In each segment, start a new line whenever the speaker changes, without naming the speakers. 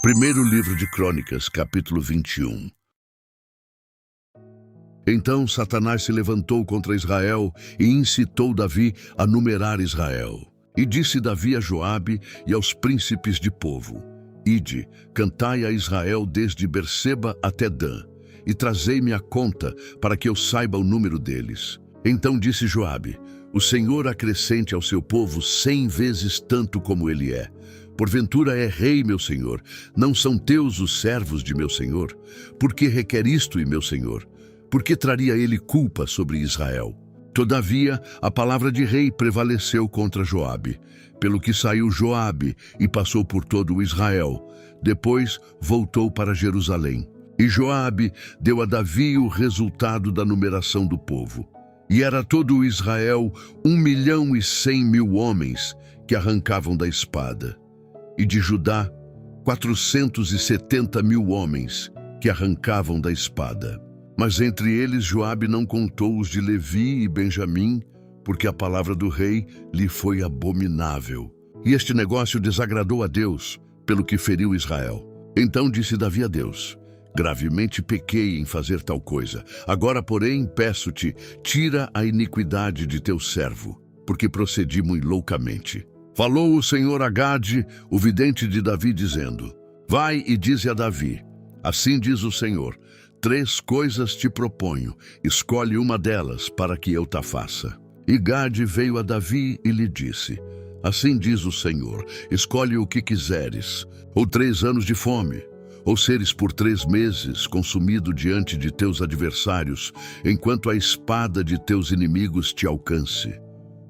Primeiro livro de Crônicas, capítulo 21. Então Satanás se levantou contra Israel e incitou Davi a numerar Israel. E disse Davi a Joabe e aos príncipes de povo: Ide, cantai a Israel desde Berseba até Dan, e trazei-me a conta, para que eu saiba o número deles. Então disse Joabe: O Senhor acrescente ao seu povo 100 vezes tanto como ele é. Porventura é rei, meu senhor, não são teus os servos de meu senhor? Por que requer isto, meu senhor? Por que traria ele culpa sobre Israel? Todavia, a palavra de rei prevaleceu contra Joabe, pelo que saiu Joabe e passou por todo o Israel. Depois voltou para Jerusalém. E Joabe deu a Davi o resultado da numeração do povo. E era todo o Israel 1.100.000 homens que arrancavam da espada. E de Judá, 470.000 homens que arrancavam da espada. Mas entre eles Joabe não contou os de Levi e Benjamim, porque a palavra do rei lhe foi abominável. E este negócio desagradou a Deus, pelo que feriu Israel. Então disse Davi a Deus: Gravemente pequei em fazer tal coisa. Agora, porém, peço-te, tira a iniquidade de teu servo, porque procedi muito loucamente. Falou o Senhor a Gade, o vidente de Davi, dizendo: Vai e dize a Davi: Assim diz o Senhor, 3 coisas te proponho, escolhe uma delas para que eu ta faça. E Gade veio a Davi e lhe disse: Assim diz o Senhor, escolhe o que quiseres, ou 3 anos de fome, ou seres por 3 meses consumido diante de teus adversários, enquanto a espada de teus inimigos te alcance.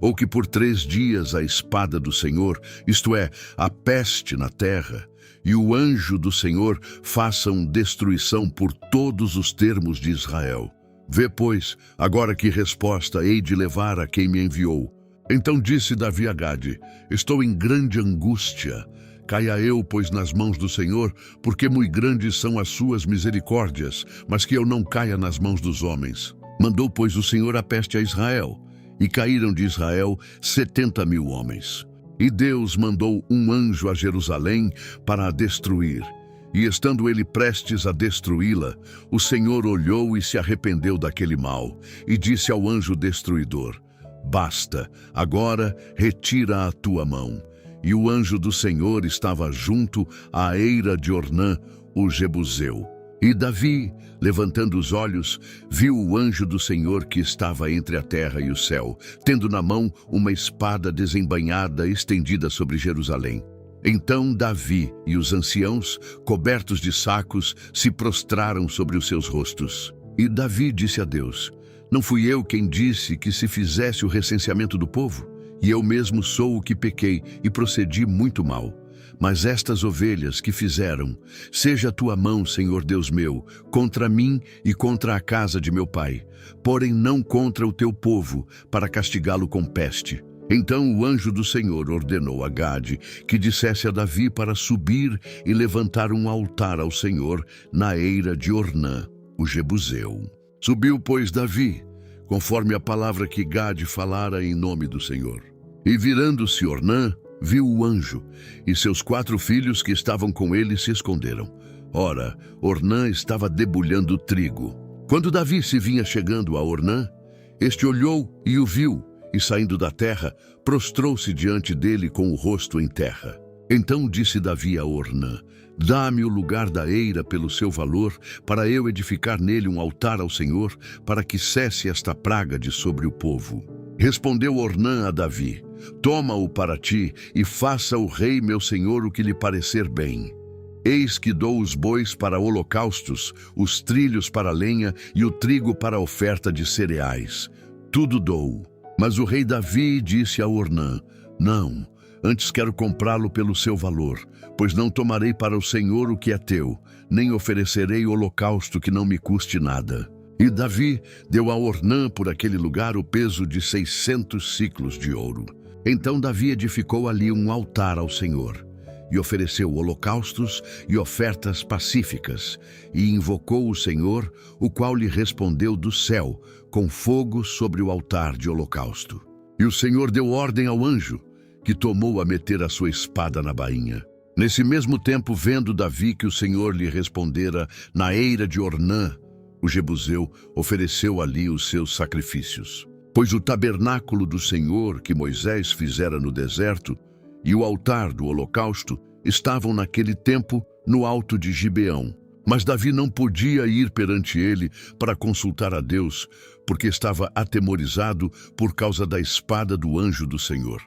Ou que por 3 dias a espada do Senhor, isto é, a peste na terra, e o anjo do Senhor façam destruição por todos os termos de Israel. Vê, pois, agora que resposta hei de levar a quem me enviou. Então disse Davi a Gade: Estou em grande angústia. Caia eu, pois, nas mãos do Senhor, porque muito grandes são as suas misericórdias, mas que eu não caia nas mãos dos homens. Mandou, pois, o Senhor a peste a Israel, e caíram de Israel 70.000 homens. E Deus mandou um anjo a Jerusalém para a destruir. E estando ele prestes a destruí-la, o Senhor olhou e se arrependeu daquele mal, e disse ao anjo destruidor: Basta, agora retira a tua mão. E o anjo do Senhor estava junto à eira de Ornã, o Jebuseu. E Davi, levantando os olhos, viu o anjo do Senhor que estava entre a terra e o céu, tendo na mão uma espada desembainhada estendida sobre Jerusalém. Então Davi e os anciãos, cobertos de sacos, se prostraram sobre os seus rostos. E Davi disse a Deus: Não fui eu quem disse que se fizesse o recenseamento do povo? E eu mesmo sou o que pequei e procedi muito mal. Mas estas ovelhas que fizeram, seja a tua mão, Senhor Deus meu, contra mim e contra a casa de meu pai, porém não contra o teu povo, para castigá-lo com peste. Então o anjo do Senhor ordenou a Gade que dissesse a Davi para subir e levantar um altar ao Senhor na eira de Ornã, o Jebuseu. Subiu, pois, Davi, conforme a palavra que Gade falara em nome do Senhor. E virando-se Ornã, viu o anjo, e seus 4 filhos que estavam com ele se esconderam. Ora, Ornã estava debulhando trigo. Quando Davi se vinha chegando a Ornã, este olhou e o viu, e saindo da terra, prostrou-se diante dele com o rosto em terra. Então disse Davi a Ornã: Dá-me o lugar da eira pelo seu valor, para eu edificar nele um altar ao Senhor, para que cesse esta praga de sobre o povo. Respondeu Ornã a Davi: Toma-o para ti, e faça o rei meu senhor o que lhe parecer bem. Eis que dou os bois para holocaustos, os trilhos para lenha e o trigo para oferta de cereais. Tudo dou. Mas o rei Davi disse a Ornã: Não, antes quero comprá-lo pelo seu valor, pois não tomarei para o Senhor o que é teu, nem oferecerei holocausto que não me custe nada. E Davi deu a Ornã por aquele lugar o peso de 600 siclos de ouro. Então Davi edificou ali um altar ao Senhor, e ofereceu holocaustos e ofertas pacíficas, e invocou o Senhor, o qual lhe respondeu do céu, com fogo sobre o altar de holocausto. E o Senhor deu ordem ao anjo, que tomou a meter a sua espada na bainha. Nesse mesmo tempo, vendo Davi que o Senhor lhe respondera na eira de Ornã, o jebuseu ofereceu ali os seus sacrifícios. Pois o tabernáculo do Senhor que Moisés fizera no deserto e o altar do holocausto estavam naquele tempo no alto de Gibeão. Mas Davi não podia ir perante ele para consultar a Deus, porque estava atemorizado por causa da espada do anjo do Senhor.